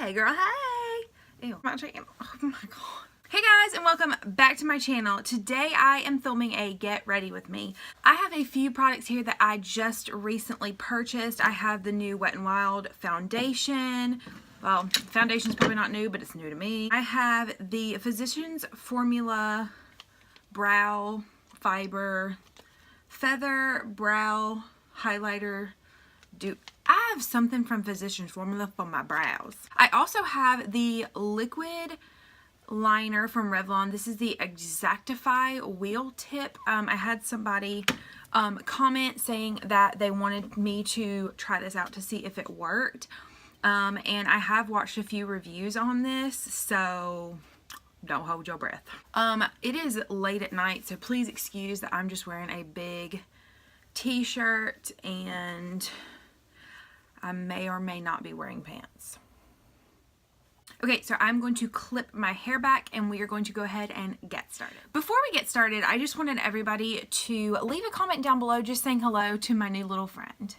Hey girl, hey! Ew, my channel. Oh my god. Hey guys, and welcome back to my channel. Today I am filming a get ready with me. I have a few products here that I just recently purchased. I have the new Wet n Wild foundation. Well, foundation is probably not new, but it's new to me. I have the Physicians Formula Brow Fiber Feather Brow Highlighter Dupe. I have something from Physicians Formula for my brows. I also have the liquid liner from Revlon. This is the Exactify Wheel Tip. I had somebody comment saying that they wanted me to try this out to see if it worked. And I have watched a few reviews on this, so don't hold your breath. It is late at night, so please excuse that I'm just wearing a big t-shirt and I may or may not be wearing pants. Okay, so I'm going to clip my hair back and we are going to go ahead and get started. Before we get started, I just wanted everybody to leave a comment down below just saying hello to my new little friend.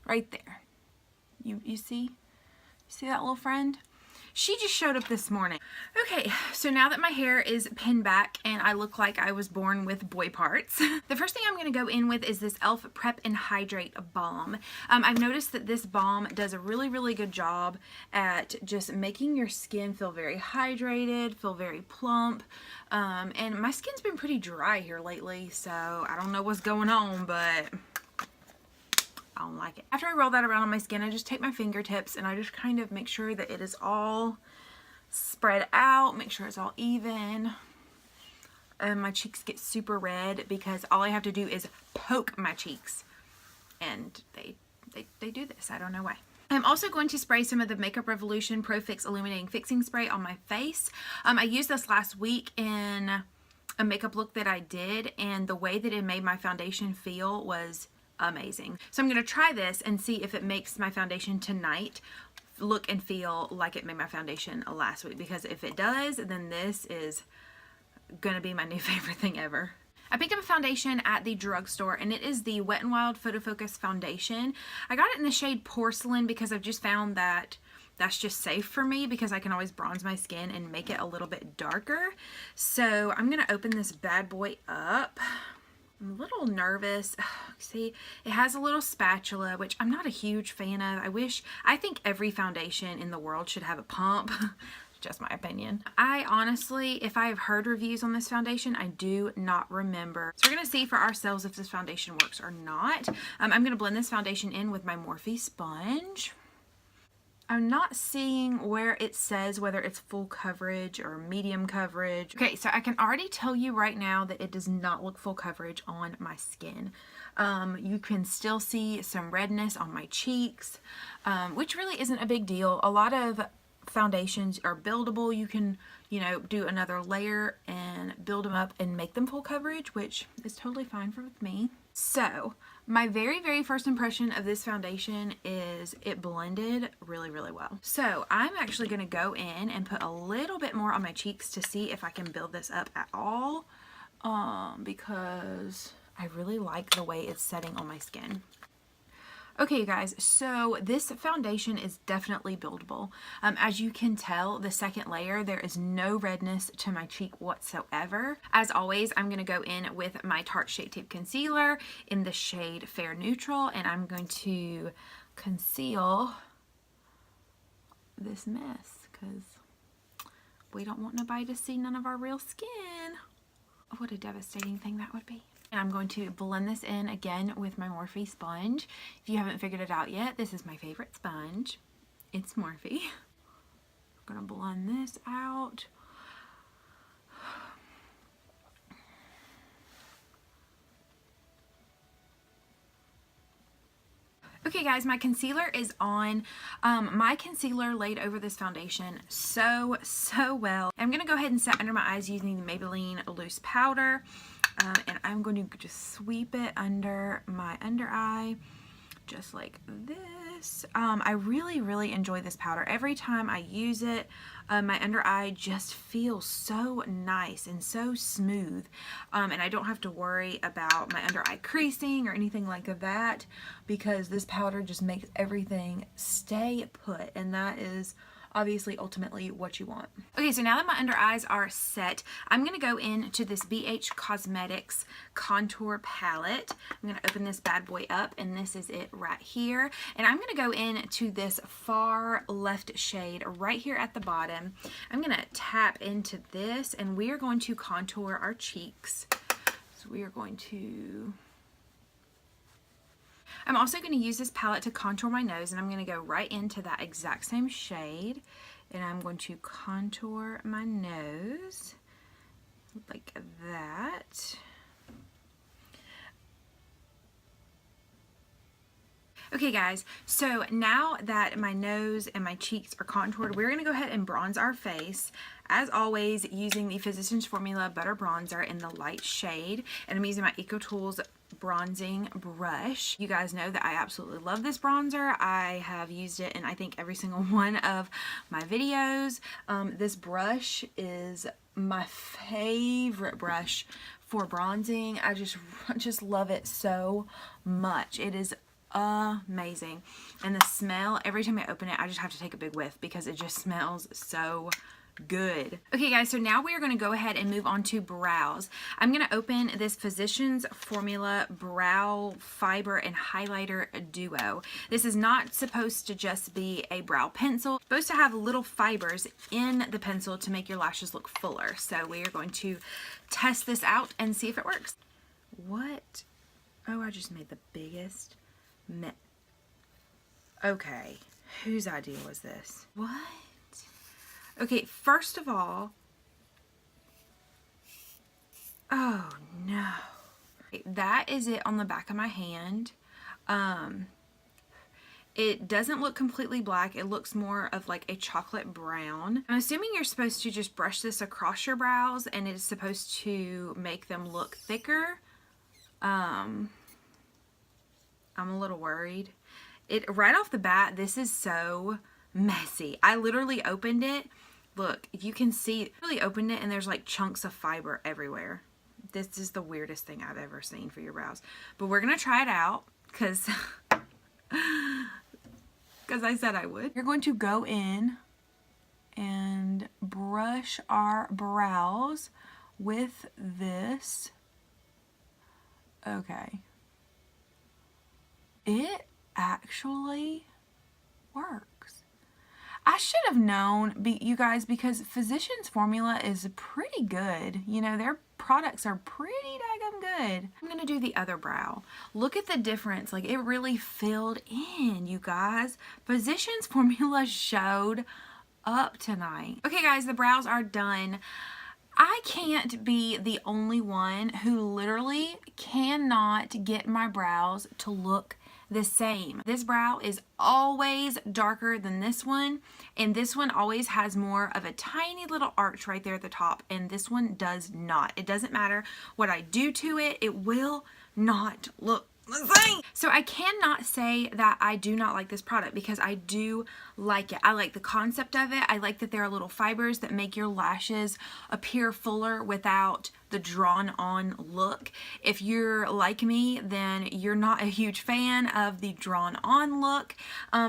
Right there. You see? You see that little friend? She just showed up this morning. Okay, so now that my hair is pinned back and I look like I was born with boy parts, the first thing I'm going to go in with is this e.l.f. Prep and Hydrate Balm. I've noticed that this balm does a really good job at just making your skin feel very hydrated, feel very plump, and my skin's been pretty dry here lately, so I don't know what's going on, but I don't like it. After I roll that around on my skin, I just take my fingertips and I just kind of make sure that it is all spread out, make sure it's all even. And my cheeks get super red because all I have to do is poke my cheeks. And they do this. I don't know why. I'm also going to spray some of the Makeup Revolution Pro Fix Illuminating Fixing Spray on my face. I used this last week in a makeup look that I did, and the way that it made my foundation feel was amazing. So I'm going to try this and see if it makes my foundation tonight look and feel like it made my foundation last week, because if it does, then this is going to be my new favorite thing ever. I picked up a foundation at the drugstore and it is the Wet n Wild Photo Focus foundation. I got it in the shade Porcelain because I've just found that that's just safe for me because I can always bronze my skin and make it a little bit darker. So I'm going to open this bad boy up. I'm a little nervous. See, it has a little spatula, which I'm not a huge fan of. I think every foundation in the world should have a pump. Just my opinion. I honestly, if I have heard reviews on this foundation, I do not remember. So we're going to see for ourselves if this foundation works or not. I'm going to blend this foundation in with my Morphe sponge. I'm not seeing where it says whether it's full coverage or medium coverage. Okay, so I can already tell you right now that it does not look full coverage on my skin. You can still see some redness on my cheeks, which really isn't a big deal. A lot of foundations are buildable. You can, do another layer and build them up and make them full coverage, which is totally fine with me. So my very first impression of this foundation is it blended really well. So I'm actually going to go in and put a little bit more on my cheeks to see if I can build this up at all, because I really like the way it's setting on my skin. Okay, you guys, so this foundation is definitely buildable. As you can tell, the second layer, there is no redness to my cheek whatsoever. As always, I'm going to go in with my Tarte Shape Tape Concealer in the shade Fair Neutral, and I'm going to conceal this mess because we don't want nobody to see none of our real skin. What a devastating thing that would be. And I'm going to blend this in again with my Morphe sponge. If you haven't figured it out yet, this is my favorite sponge. It's Morphe. I'm going to blend this out. Okay guys, my concealer is on. My concealer laid over this foundation so well. I'm going to go ahead and set under my eyes using the Maybelline Loose Powder. And I'm going to just sweep it under my under eye, just like this. I really enjoy this powder. Every time I use it, my under eye just feels so nice and so smooth. And I don't have to worry about my under eye creasing or anything like that, because this powder just makes everything stay put. And that is obviously ultimately what you want. Okay, so now that my under eyes are set, I'm going to go into this BH Cosmetics contour palette. I'm going to open this bad boy up, and this is it right here. And I'm going to go into this far left shade right here at the bottom. I'm going to tap into this, and we are going to contour our cheeks. So we are going to... I'm also going to use this palette to contour my nose, and I'm going to go right into that exact same shade, and I'm going to contour my nose like that. Okay guys, so now that my nose and my cheeks are contoured, we're going to go ahead and bronze our face. As always, using the Physicians Formula Butter Bronzer in the light shade, and I'm using my EcoTools bronzing brush. You guys know that I absolutely love this bronzer. I have used it in I think every single one of my videos. This brush is my favorite brush for bronzing. I just love it so much. It is amazing, and the smell, every time I open it I just have to take a big whiff because it just smells so good. Okay guys, so now we are going to go ahead and move on to brows. I'm going to open this Physicians Formula Brow Fiber and Highlighter Duo. This is not supposed to just be a brow pencil. It's supposed to have little fibers in the pencil to make your lashes look fuller. So we are going to test this out and see if it works. What? Oh, I just made the biggest mess. Okay, whose idea was this? What? Okay, first of all, oh no. That is it on the back of my hand. It doesn't look completely black. It looks more of like a chocolate brown. I'm assuming you're supposed to just brush this across your brows, and it is supposed to make them look thicker. I'm a little worried. Right off the bat, this is so messy. I literally opened it. Look, you can see, I really opened it and there's like chunks of fiber everywhere. This is the weirdest thing I've ever seen for your brows. But we're going to try it out because I said I would. You're going to go in and brush our brows with this. Okay. It actually works. I should have known, you guys, because Physicians Formula is pretty good. You know, their products are pretty daggum good. I'm going to do the other brow. Look at the difference. Like, it really filled in, you guys. Physicians Formula showed up tonight. Okay, guys, the brows are done. I can't be the only one who literally cannot get my brows to look the same. This brow is always darker than this one, and this one always has more of a tiny little arch right there at the top, and this one does not. It doesn't matter what I do to it, it will not look the same. So I cannot say that I do not like this product, because I do like it. I like the concept of it. I like that there are little fibers that make your lashes appear fuller without the drawn on look. If you're like me, then you're not a huge fan of the drawn on look.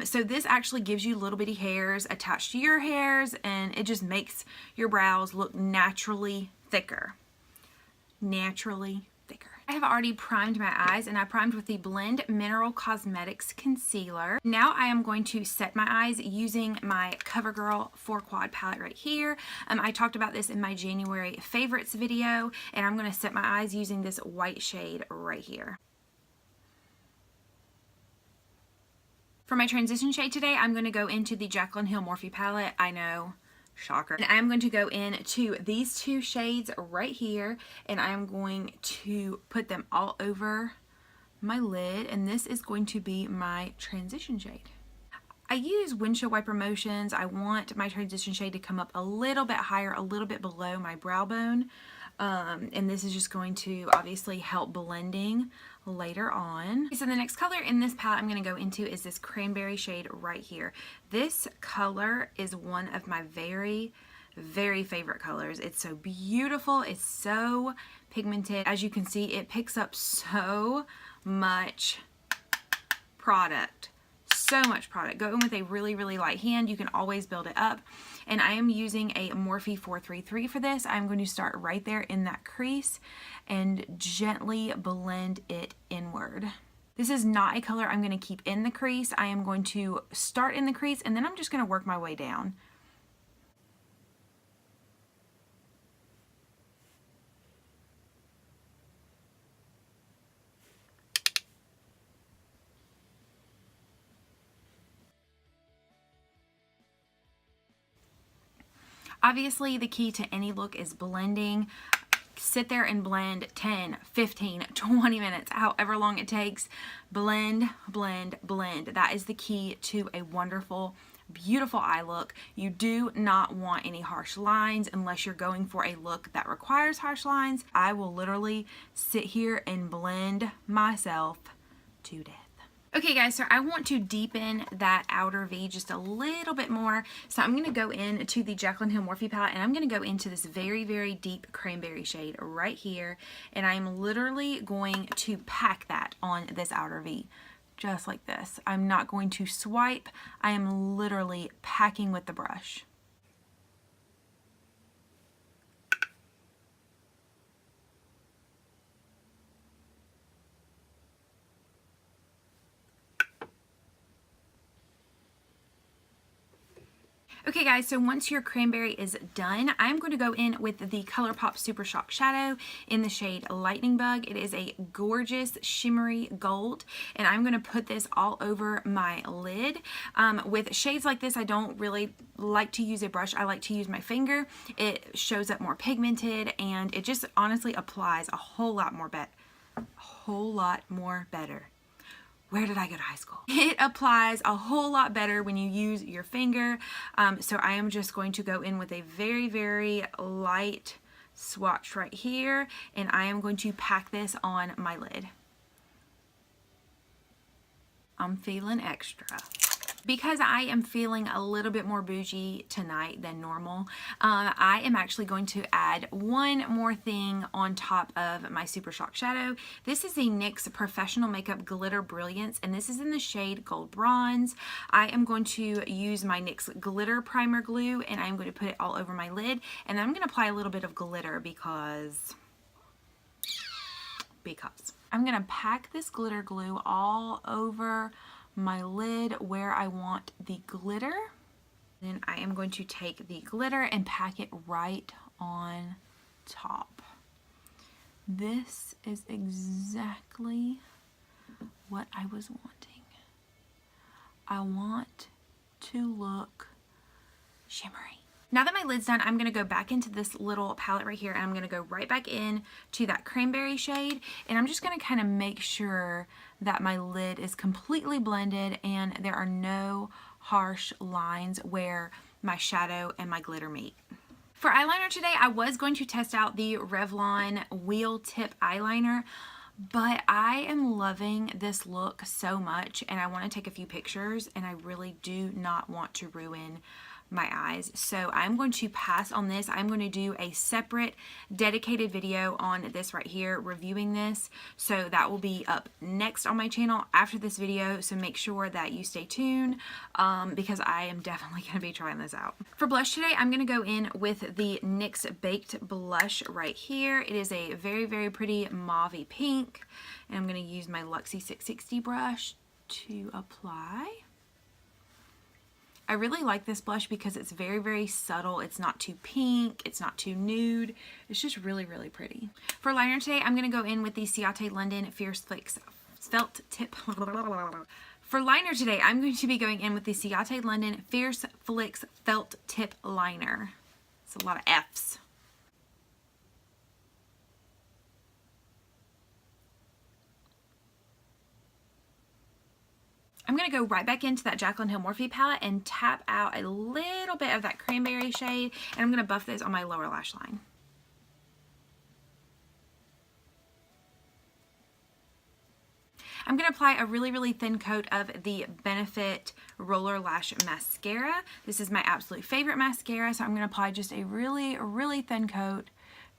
So this actually gives you little bitty hairs attached to your hairs, and it just makes your brows look naturally thicker. Naturally thicker. I have already primed my eyes, and I primed with the Blend Mineral Cosmetics Concealer. Now I am going to set my eyes using my CoverGirl 4 Quad palette right here. I talked about this in my January favorites video, and I'm going to set my eyes using this white shade right here. For my transition shade today, I'm going to go into the Jaclyn Hill Morphe palette. I know. Shocker. And I'm going to go into these two shades right here, and I'm going to put them all over my lid, and this is going to be my transition shade. I use windshield wiper motions. I want my transition shade to come up a little bit higher, a little bit below my brow bone. And this is just going to obviously help blending later on. So the next color in this palette I'm going to go into is this cranberry shade right here. This color is one of my very favorite colors. It's so beautiful. It's so pigmented. As you can see, it picks up so much product so much product. Go in with a really, really light hand. You can always build it up. And I am using a Morphe 433 for this. I'm going to start right there in that crease and gently blend it inward. This is not a color I'm going to keep in the crease. I am going to start in the crease and then I'm just going to work my way down. Obviously, the key to any look is blending. Sit there and blend 10, 15, 20 minutes, however long it takes. Blend, blend, blend. That is the key to a wonderful, beautiful eye look. You do not want any harsh lines unless you're going for a look that requires harsh lines. I will literally sit here and blend myself to death. Okay guys, so I want to deepen that outer V just a little bit more. So I'm going to go into the Jaclyn Hill Morphe palette and I'm going to go into this very, very deep cranberry shade right here. And I'm literally going to pack that on this outer V. Just like this. I'm not going to swipe. I am literally packing with the brush. Okay guys, so once your cranberry is done, I'm going to go in with the ColourPop Super Shock Shadow in the shade Lightning Bug. It is a gorgeous shimmery gold, and I'm going to put this all over my lid. With shades like this, I don't really like to use a brush. I like to use my finger. It shows up more pigmented, and it just honestly applies a whole lot more better. Where did I go to high school? It applies a whole lot better when you use your finger. So I am just going to go in with a very, very light swatch right here, and I am going to pack this on my lid. I'm feeling extra. Because I am feeling a little bit more bougie tonight than normal, I am actually going to add one more thing on top of my Super Shock Shadow. This is the NYX Professional Makeup Glitter Brilliance, and this is in the shade Gold Bronze. I am going to use my NYX Glitter Primer Glue, and I'm going to put it all over my lid, and I'm going to apply a little bit of glitter because I'm going to pack this glitter glue all over my lid where I want the glitter. Then I am going to take the glitter and pack it right on top. This is exactly what I was wanting. I want to look shimmery. Now that my lid's done, I'm going to go back into this little palette right here, and I'm going to go right back in to that cranberry shade, and I'm just going to kind of make sure that my lid is completely blended and there are no harsh lines where my shadow and my glitter meet. For eyeliner today, I was going to test out the Revlon Wheel Tip Eyeliner, but I am loving this look so much, and I want to take a few pictures, and I really do not want to ruin my eyes. So I'm going to pass on this. I'm going to do a separate dedicated video on this right here, reviewing this. So that will be up next on my channel after this video. So make sure that you stay tuned because I am definitely going to be trying this out. For blush today, I'm going to go in with the NYX Baked Blush right here. It is a very, very pretty mauve-y pink. And I'm going to use my Luxie 660 brush to apply. I really like this blush because it's very, very subtle. It's not too pink. It's not too nude. It's just really, really pretty. For liner today, I'm going to go in with the Ciate London Fierce Flicks Felt Tip. For liner today, I'm going to be going in with the Ciate London Fierce Flicks Felt Tip Liner. It's a lot of F's. I'm going to go right back into that Jaclyn Hill Morphe palette and tap out a little bit of that cranberry shade, and I'm going to buff this on my lower lash line. I'm going to apply a really, really thin coat of the Benefit Roller Lash Mascara. This is my absolute favorite mascara, so I'm going to apply just a really, really thin coat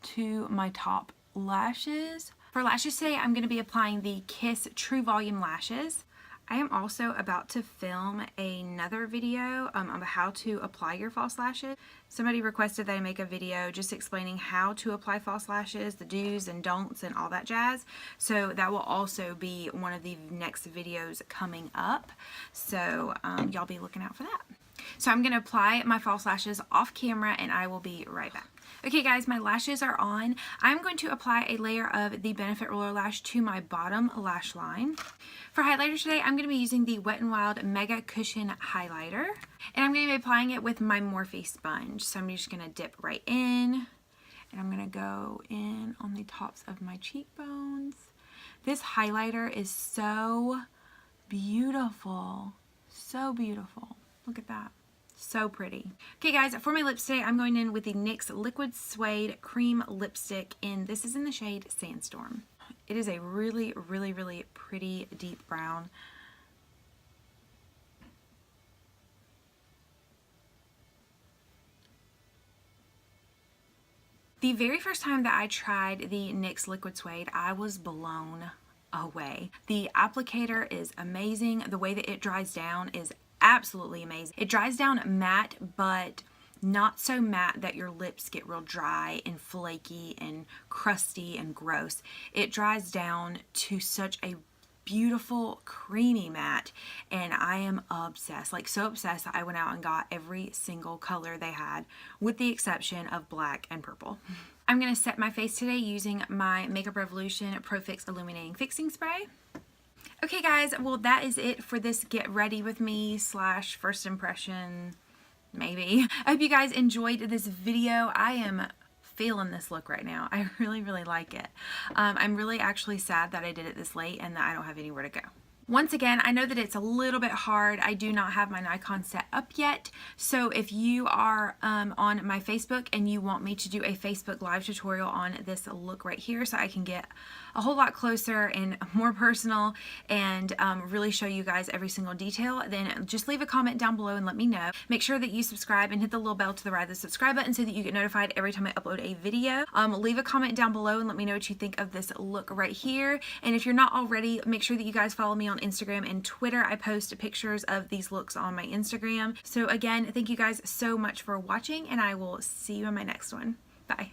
to my top lashes. For lashes today, I'm going to be applying the Kiss True Volume Lashes. I am also about to film another video on how to apply your false lashes. Somebody requested that I make a video just explaining how to apply false lashes, the do's and don'ts and all that jazz. So that will also be one of the next videos coming up. So y'all be looking out for that. So I'm going to apply my false lashes off camera and I will be right back. Okay guys, my lashes are on. I'm going to apply a layer of the Benefit Roller Lash to my bottom lash line. For highlighter today, I'm going to be using the Wet n Wild Mega Cushion Highlighter. And I'm going to be applying it with my Morphe sponge. So I'm just going to dip right in. And I'm going to go in on the tops of my cheekbones. This highlighter is so beautiful. So beautiful. Look at that. So pretty. Okay guys, for my lips today, I'm going in with the NYX Liquid Suede Cream Lipstick, and this is in the shade Sandstorm. It is a really, really, really pretty deep brown. The very first time that I tried the NYX Liquid Suede, I was blown away. The applicator is amazing. The way that it dries down is absolutely amazing. It dries down matte, but not so matte that your lips get real dry and flaky and crusty and gross. It dries down to such a beautiful creamy matte, and I am obsessed, like so obsessed that I went out and got every single color they had with the exception of black and purple. I'm going to set my face today using my Makeup Revolution Pro Fix Illuminating Fixing Spray. Okay guys, well that is it for this get ready with me / first impression, maybe. I hope you guys enjoyed this video. I am feeling this look right now. I really, really like it. I'm really actually sad that I did it this late and that I don't have anywhere to go. Once again, I know that it's a little bit hard. I do not have my Nikon set up yet. So if you are on my Facebook and you want me to do a Facebook live tutorial on this look right here so I can get a whole lot closer and more personal and really show you guys every single detail, then just leave a comment down below and let me know. Make sure that you subscribe and hit the little bell to the right of the subscribe button so that you get notified every time I upload a video. Leave a comment down below and let me know what you think of this look right here. And if you're not already, make sure that you guys follow me on Instagram and Twitter. I post pictures of these looks on my Instagram. So again, thank you guys so much for watching, and I will see you in my next one. Bye.